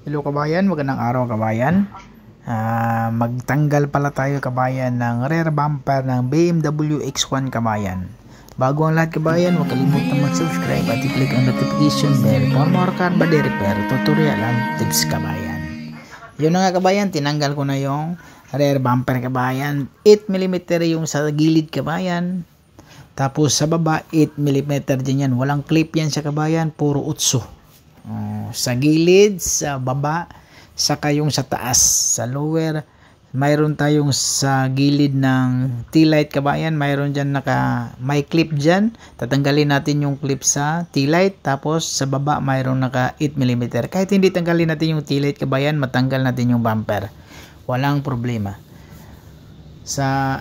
Hello kabayan, magandang araw kabayan. Magtanggal pala tayo kabayan ng rear bumper ng BMW X1 kabayan. Bago ang lahat kabayan, huwag kalimutan mag-subscribe at i-click ang notification bell for more car body repair tutorial and tips kabayan. Yun na nga kabayan, tinanggal ko na yung rear bumper kabayan. 8mm yung sa gilid kabayan. Tapos sa baba 8mm din yan. Walang clip yan sa kabayan, puro utso. Sa gilid, sa baba, saka yung sa taas, sa lower, mayroon tayong sa gilid ng taillight kabayan, mayroon dyan may clip dyan, tatanggalin natin yung clip sa taillight, tapos sa baba mayroon naka 8mm, kahit hindi tanggalin natin yung taillight kabayan, matanggal natin yung bumper, walang problema. Sa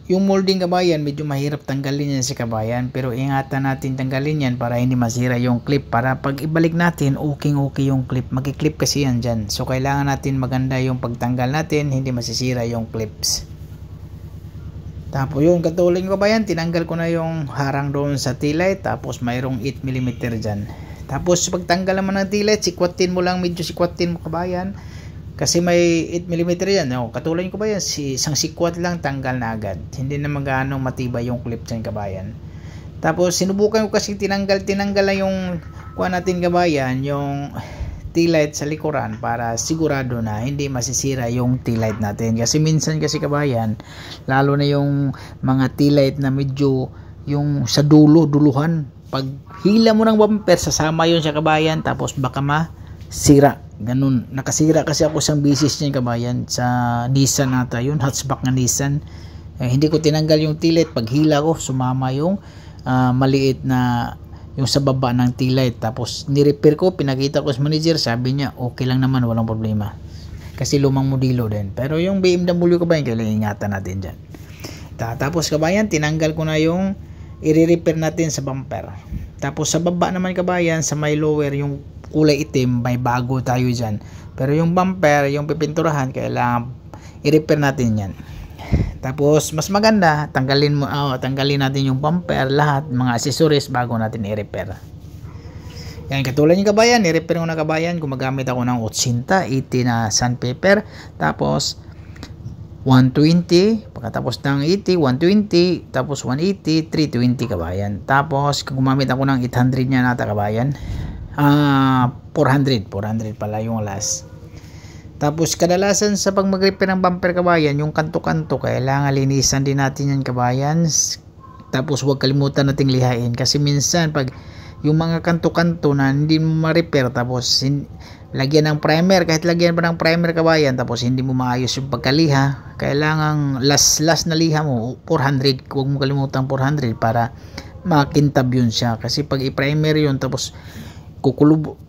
yung molding kabayan, medyo mahirap tanggalin yan si kabayan, pero ingatan natin tanggalin yan para hindi masira yung clip, para pag ibalik natin okay yung clip, magki-clip kasi yan dyan, so kailangan natin maganda yung pagtanggal natin, hindi masisira yung clips. Tapos yun, katulad kabayan, tinanggal ko na yung harang doon sa taillight, tapos mayroong 8mm dyan. Tapos pagtanggal naman ng taillight, sikwatin mo lang, medyo sikwatin mo kabayan, kasi may 8mm yan. Katulad ko ba yan, isang sikwat lang tanggal na agad. Hindi na magano matibay yung clip dyan kabayan. Tapos sinubukan ko kasi tinanggal lang yung kuha natin kabayan, yung taillight sa likuran, para sigurado na hindi masisira yung taillight natin. Kasi minsan kasi kabayan, lalo na yung mga taillight na medyo yung sa duluhan, pag hila mo ng bumper, sasama yun sa kabayan, tapos baka masira. Ganun, nakasira kasi ako sa business niya kabayan, sa Nissan nata yun, hatchback na Nissan. Hindi ko tinanggal yung taillight, pag hila ko sumama yung maliit na yung sa baba ng taillight, tapos ni-repair ko, pinakita ko sa manager, sabi niya okay lang naman, walang problema, kasi lumang modelo din. Pero yung BMW kabayan, kailangan ingatan natin dyan. Tapos kabayan, tinanggal ko na yung i-repair natin sa bumper. Tapos sa baba naman kabayan, sa may lower, yung kulay itim, may bago tayo dyan. Pero yung bumper, yung pipinturahan, kailangan i-repair natin yan. Tapos mas maganda, tanggalin natin yung bumper, lahat, mga accessories, bago natin i-repair. Yan, katulad yung kabayan, i-repair ko na kabayan, gumagamit ako ng 80 na sandpaper, tapos 120, pagkatapos ng 80, 120, tapos 180, 320 kabayan. Tapos gumamit ako ng 800 niya nata kabayan. 400 pala yung last. Tapos kadalasan sa pag mag-repair ng bumper kabayan, yung kanto-kanto kailangan linisan din natin yan kabayan. Tapos huwag kalimutan nating lihain, kasi minsan pag yung mga kanto-kanto na hindi mo ma-repair, tapos lagyan ng primer, kahit lagyan pa ng primer kabayan, tapos hindi mo maayos yung pagkaliha, kailangan last na liha mo 400, huwag mo kalimutan 400 para makintab yun siya. Kasi pag i-primer yun, tapos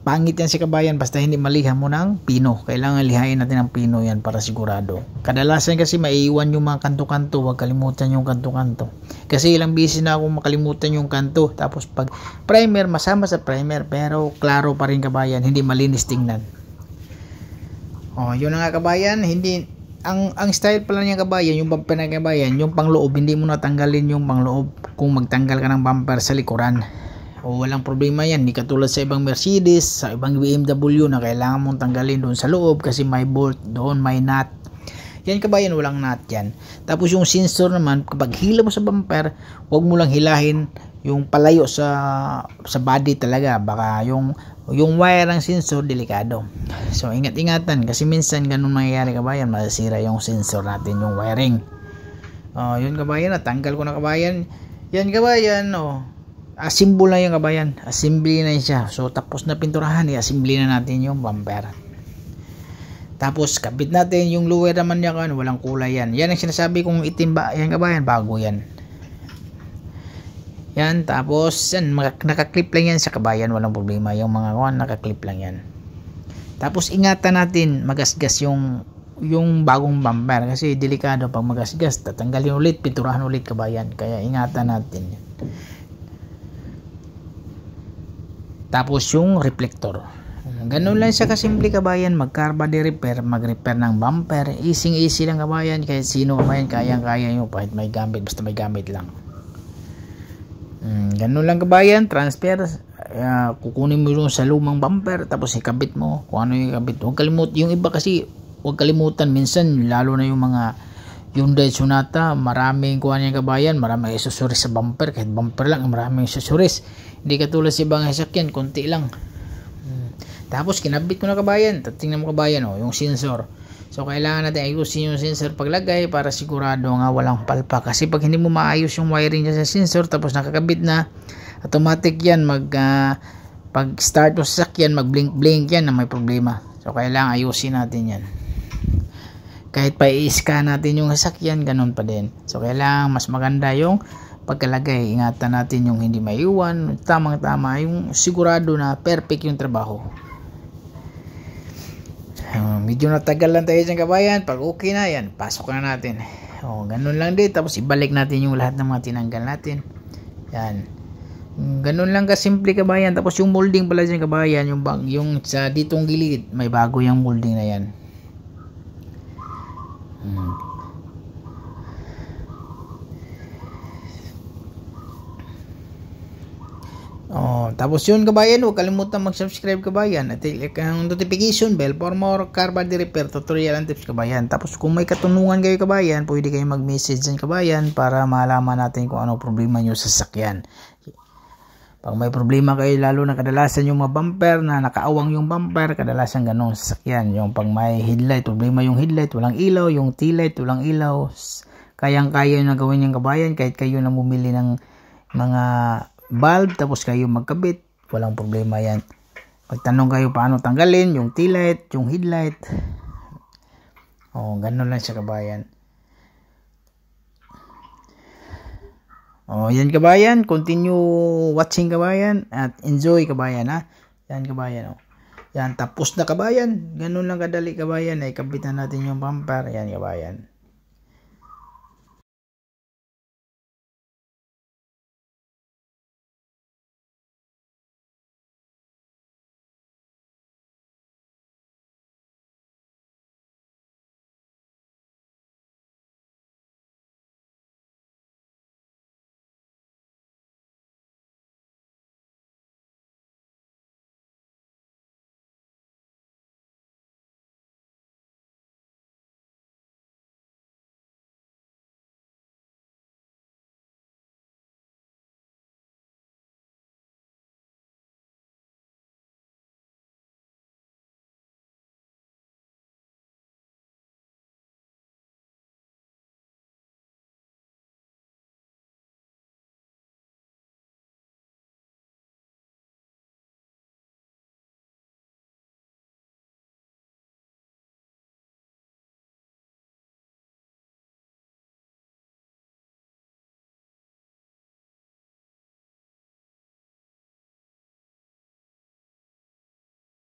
pangit yan si kabayan basta hindi maliha mo ng pino. Kailangan lihain natin ng pino yan para sigurado. Kadalasan kasi maiiwan yung mga kanto-kanto, huwag kalimutan yung kanto-kanto, kasi ilang beses na ako makalimutan yung kanto. Tapos pag primer, masama sa primer, pero klaro pa rin kabayan, hindi malinis tingnan. Yun na nga kabayan, hindi ang style pala niya kabayan, yung bumper na kabayan, yung pangloob, hindi mo natanggalin yung pangloob kung magtanggal ka ng bumper sa likuran. Walang problema yan, hindi katulad sa ibang Mercedes, sa ibang BMW na kailangan mong tanggalin doon sa loob kasi may bolt doon, may nut. Yan kabayan, walang nut yan. Tapos yung sensor naman, kapag hila mo sa bumper, huwag mo lang hilahin yung palayo sa body talaga, baka yung wire ng sensor delikado. So ingat-ingatan, kasi minsan ganun mangyayari kabayan, masisira yung sensor natin, yung wiring. Yun kabayan, natanggal ko na kabayan. Yan kabayan, assemble na yung kabayan, assembly na siya. So tapos na pinturahan, i-assembly na natin yung bumper. Tapos kabit natin yung lower naman niya, walang kulay yan. Yan ang sinasabi kong itim ba, yan kabayan, bago yan. Yan, tapos yan, nakaklip lang yan sa kabayan, walang problema. Yung mga nakaklip lang yan. Tapos ingatan natin magasgas yung bagong bumper, kasi delikado pag magasgas, tatanggalin ulit, pinturahan ulit kabayan. Kaya ingatan natin yan. Tapos yung reflector, ganun lang siya kasimple kabayan, mag-car body repair, mag-repair ng bumper, easy lang kabayan, kahit sino kabayan, kaya nyo, kahit may gamit, basta may gamit lang. Ganun lang kabayan, transfer, kukunin mo yung sa lumang bumper tapos ikabit mo kung ano yung ikabit. Huwag kalimutan, yung iba kasi huwag kalimutan minsan, lalo na yung mga Hyundai Sonata, maraming kuha niya kabayan, maraming accessories sa bumper, kahit bumper lang maraming accessories, hindi katulad sa ibang sasakyan, konti lang. Tapos kinabit ko na kabayan, tingnan mo kabayan, yung sensor. So kailangan natin ayusin yung sensor paglagay para sigurado nga walang palpak, kasi pag hindi mo maayos yung wiring niya sa sensor tapos nakakabit na, automatic yan pag start mo sa sasakyan, mag blink blink yan na may problema. So kailangan ayusin natin yan. Kahit pa i-scan natin yung sasakyan, ganun pa din. So kailangan mas maganda yung pagkalagay. Ingatan natin yung hindi maiwan, tamang tama, yung sigurado na perfect yung trabaho. Medyo natagal lang tayo dyan kabayan. Pag okay na yan, pasok na natin. Ganun lang din. Tapos ibalik natin yung lahat ng mga tinanggal natin. Yan. Ganun lang kasimple kabayan. Tapos yung molding pala dyan kabayan, yung sa ditong gilid, may bago yung molding na yan. Tapos yun kabayan, huwag kalimutan mag-subscribe kabayan at i-click ang notification bell for more car body repair tutorial and tips kabayan. Tapos kung may katanungan kayo kabayan, pwede kayo mag-message dyan kabayan para malaman natin kung ano problema nyo sa sasakyan. Pag may problema kayo, lalo na kadalasan yung mga bumper na nakaawang yung bumper, kadalasan ganun sa sasakyan. Yung pag may headlight, problema yung headlight, walang ilaw, yung taillight, walang ilaw, kayang-kaya na gawin yung kabayan kahit kayo na bumili ng mga bulb tapos kayo magkabit, walang problema yan. Pagtanong kayo paano tanggalin yung taillight, yung headlight, ganun lang siya kabayan. Yan kabayan, continue watching kabayan at enjoy kabayan ha. Yan kabayan Yan, tapos na kabayan. Ganun lang kadali kabayan, ay kabitan natin yung bumper. Yan kabayan.